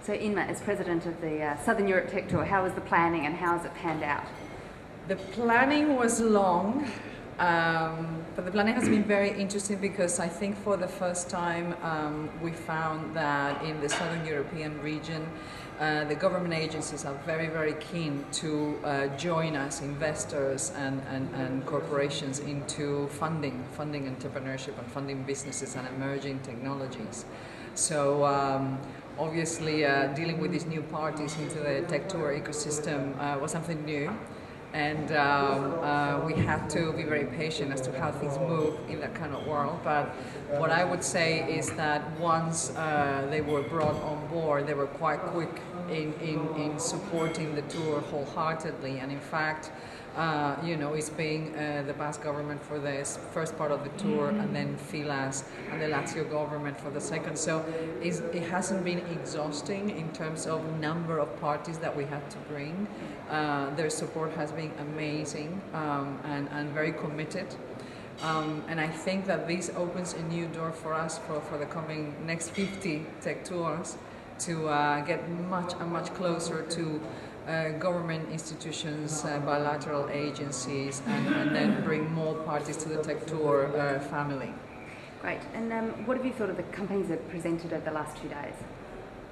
So Inma, as president of the Southern Europe Tech Tour, how was the planning and how has it panned out? The planning was long, but the planning has been very interesting because I think for the first time we found that in the Southern European region the government agencies are very, very keen to join us, investors and corporations, into funding entrepreneurship and funding businesses and emerging technologies. So obviously dealing with these new parties into the tech tour ecosystem was something new. And we had to be very patient as to how things move in that kind of world. But what I would say is that once they were brought on board, they were quite quick in supporting the tour wholeheartedly. And in fact, it's being the Basque government for the first part of the tour, and then Filas and the Lazio government for the second. So it hasn't been exhausting in terms of number of parties that we had to bring. Their support has been amazing and very committed. And I think that this opens a new door for us for the coming next 50 tech tours to get much closer to government institutions, bilateral agencies, and then bring more parties to the tech tour family. Great. And what have you thought of the companies that presented over the last 2 days?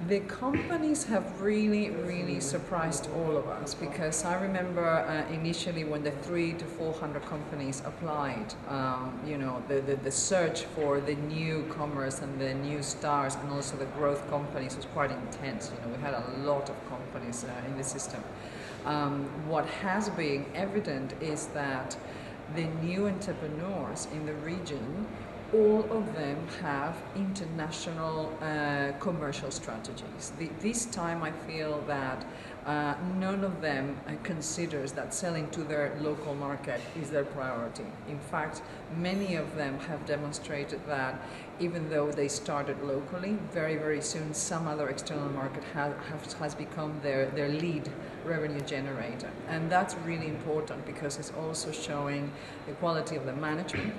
The companies have really surprised all of us, because I remember initially when the 300 to 400 companies applied, the search for the newcomers and the new stars and also the growth companies was quite intense. We had a lot of companies in the system. What has been evident is that the new entrepreneurs in the region, all of them have international commercial strategies. This time I feel that none of them considers that selling to their local market is their priority. In fact, many of them have demonstrated that even though they started locally, very soon some other external market has become their lead revenue generator. And that's really important because it's also showing the quality of the management,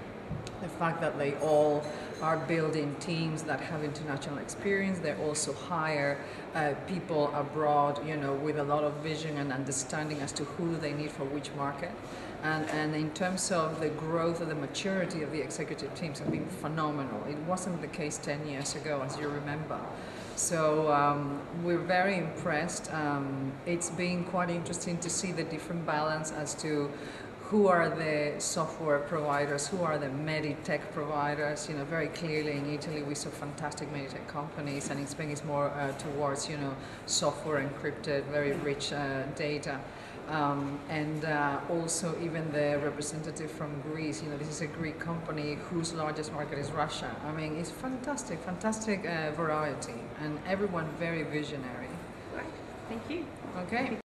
the fact that they all are building teams that have international experience. They also hire people abroad, with a lot of vision and understanding as to who they need for which market. And in terms of the growth of the maturity of the executive teams have been phenomenal. It wasn't the case 10 years ago, as you remember. So we're very impressed. It's been quite interesting to see the different balance as to who are the software providers, who are the meditech providers. Very clearly in Italy we saw fantastic meditech companies, and in Spain it's more towards software encrypted, very rich data. And also even the representative from Greece, this is a Greek company whose largest market is Russia. I mean, it's fantastic variety, and everyone very visionary. Right. Thank you. Okay.